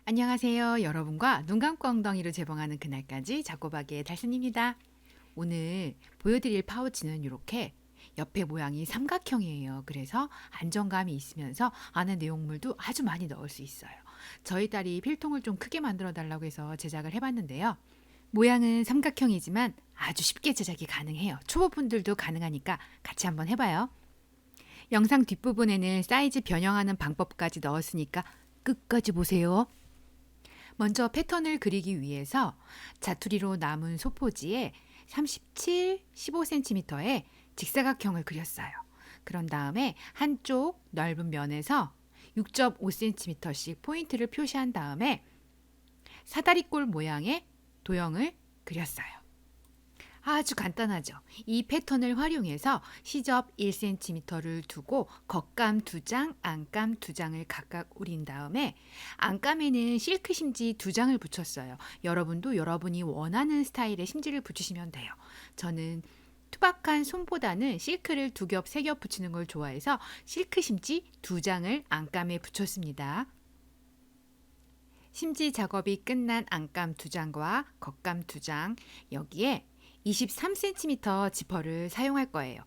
안녕하세요. 여러분과 눈 감고 엉덩이로 재봉하는 그날까지 작고박이의 달순입니다. 오늘 보여드릴 파우치는 이렇게 옆에 모양이 삼각형이에요. 그래서 안정감이 있으면서 안에 내용물도 아주 많이 넣을 수 있어요. 저희 딸이 필통을 좀 크게 만들어 달라고 해서 제작을 해봤는데요. 모양은 삼각형이지만 아주 쉽게 제작이 가능해요. 초보분들도 가능하니까 같이 한번 해봐요. 영상 뒷부분에는 사이즈 변형하는 방법까지 넣었으니까 끝까지 보세요. 먼저 패턴을 그리기 위해서 자투리로 남은 소포지에 37, 15cm의 직사각형을 그렸어요. 그런 다음에 한쪽 넓은 면에서 6.5cm씩 포인트를 표시한 다음에 사다리꼴 모양의 도형을 그렸어요. 아주 간단하죠. 이 패턴을 활용해서 시접 1cm를 두고 겉감 2장, 안감 2장을 각각 오린 다음에 안감에는 실크 심지 2장을 붙였어요. 여러분도 여러분이 원하는 스타일의 심지를 붙이시면 돼요. 저는 투박한 솜보다는 실크를 2겹, 3겹 붙이는 걸 좋아해서 실크 심지 2장을 안감에 붙였습니다. 심지 작업이 끝난 안감 2장과 겉감 2장, 여기에 23cm 지퍼를 사용할 거예요.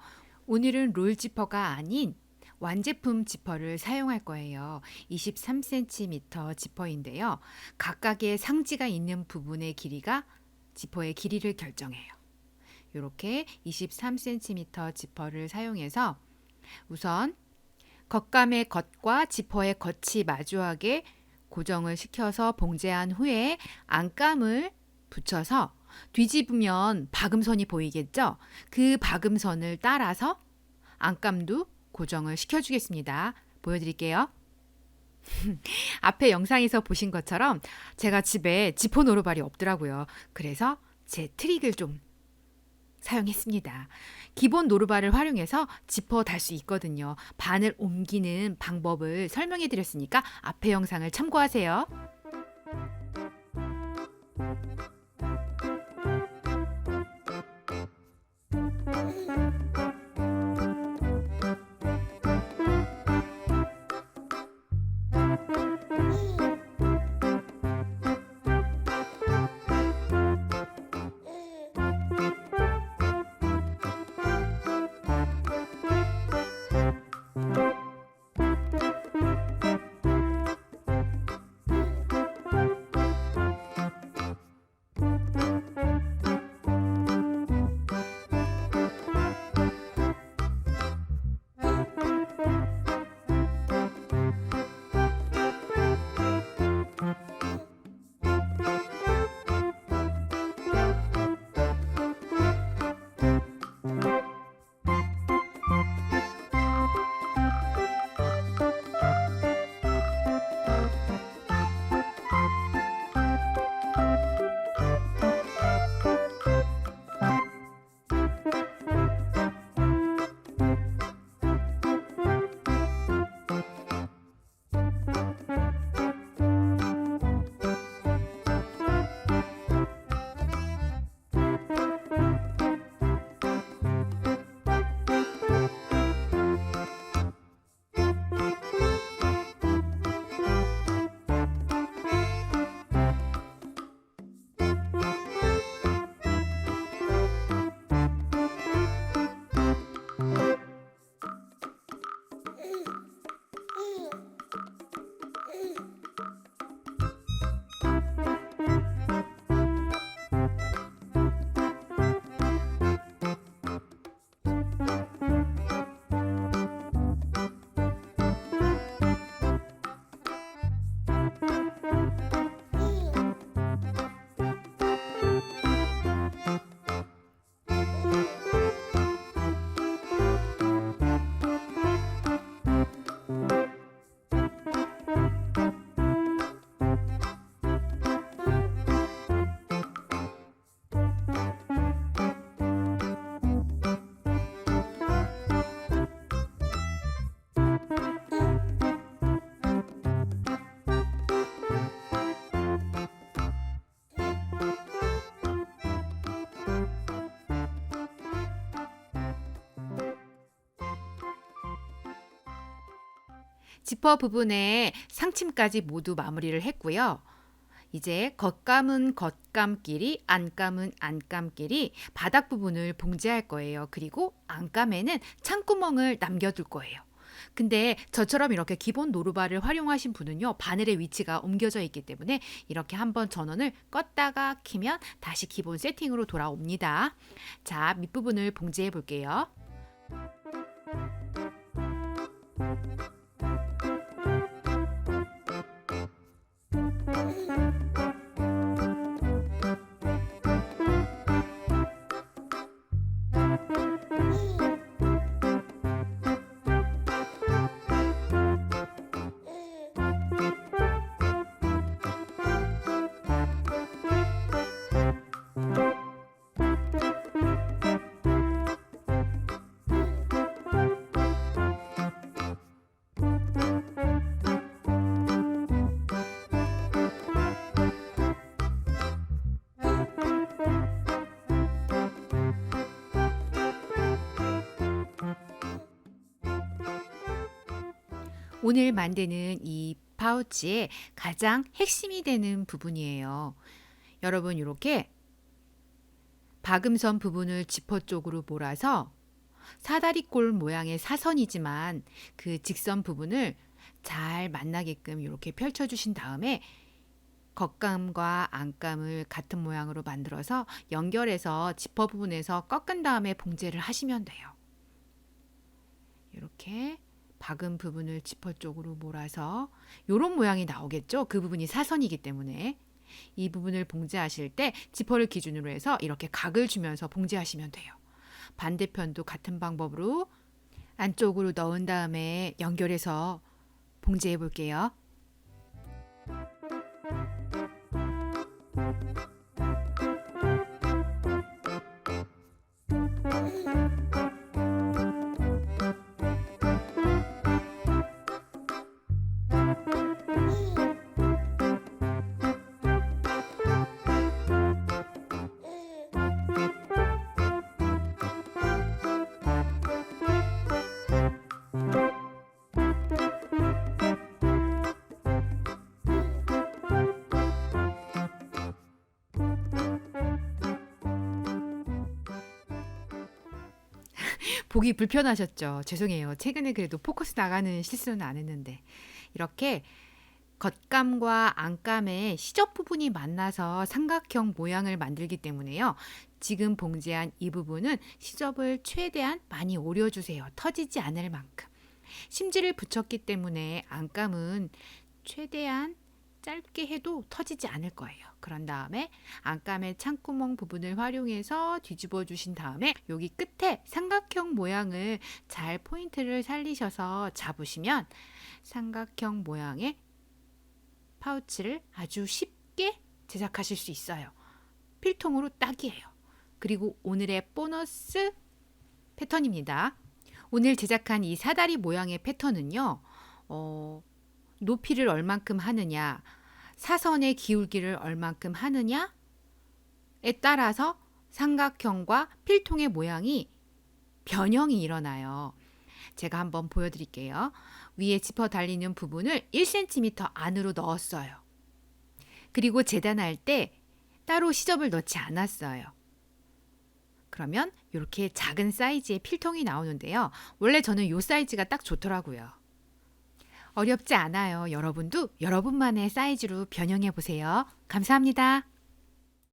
오늘은 롤 지퍼가 아닌 완제품 지퍼를 사용할 거예요. 23cm 지퍼인데요. 각각의 상지가 있는 부분의 길이가 지퍼의 길이를 결정해요. 이렇게 23cm 지퍼를 사용해서 우선 겉감의 겉과 지퍼의 겉이 마주하게 고정을 시켜서 봉제한 후에 안감을 붙여서 뒤집으면 박음선이 보이겠죠? 그 박음선을 따라서 안감도 고정을 시켜주겠습니다. 보여드릴게요. 앞에 영상에서 보신 것처럼 제가 집에 지퍼 노루발이 없더라고요. 그래서 제 트릭을 좀 사용했습니다. 기본 노루발을 활용해서 지퍼 달 수 있거든요. 반을 옮기는 방법을 설명해 드렸으니까 앞에 영상을 참고하세요. 지퍼 부분에 상침까지 모두 마무리를 했고요. 이제 겉감은 겉감끼리, 안감은 안감끼리 바닥 부분을 봉제할 거예요. 그리고 안감에는 창구멍을 남겨둘 거예요. 근데 저처럼 이렇게 기본 노루발을 활용하신 분은요, 바늘의 위치가 옮겨져 있기 때문에 이렇게 한번 전원을 껐다가 키면 다시 기본 세팅으로 돌아옵니다. 자, 밑부분을 봉제해 볼게요. 오늘 만드는 이 파우치의 가장 핵심이 되는 부분이에요. 여러분, 이렇게 박음선 부분을 지퍼 쪽으로 몰아서 사다리꼴 모양의 사선이지만 그 직선 부분을 잘 만나게끔 이렇게 펼쳐주신 다음에 겉감과 안감을 같은 모양으로 만들어서 연결해서 지퍼 부분에서 꺾은 다음에 봉제를 하시면 돼요. 이렇게 박은 부분을 지퍼 쪽으로 몰아서 이런 모양이 나오겠죠? 그 부분이 사선이기 때문에 이 부분을 봉제하실 때 지퍼를 기준으로 해서 이렇게 각을 주면서 봉제하시면 돼요. 반대편도 같은 방법으로 안쪽으로 넣은 다음에 연결해서 봉제해 볼게요. 보기 불편하셨죠? 죄송해요. 최근에 그래도 포커스 나가는 실수는 안 했는데. 이렇게 겉감과 안감의 시접 부분이 만나서 삼각형 모양을 만들기 때문에요. 지금 봉제한 이 부분은 시접을 최대한 많이 오려주세요. 터지지 않을 만큼. 심지를 붙였기 때문에 안감은 최대한 짧게 해도 터지지 않을 거예요. 그런 다음에 안감의 창구멍 부분을 활용해서 뒤집어 주신 다음에 여기 끝에 삼각형 모양을 잘 포인트를 살리셔서 잡으시면 삼각형 모양의 파우치를 아주 쉽게 제작하실 수 있어요. 필통으로 딱이에요. 그리고 오늘의 보너스 패턴입니다. 오늘 제작한 이 사다리 모양의 패턴은요. 높이를 얼만큼 하느냐, 사선의 기울기를 얼만큼 하느냐에 따라서 삼각형과 필통의 모양이 변형이 일어나요. 제가 한번 보여드릴게요. 위에 지퍼 달리는 부분을 1cm 안으로 넣었어요. 그리고 재단할 때 따로 시접을 넣지 않았어요. 그러면 이렇게 작은 사이즈의 필통이 나오는데요. 원래 저는 이 사이즈가 딱 좋더라고요. 어렵지 않아요. 여러분도 여러분만의 사이즈로 변형해 보세요. 감사합니다.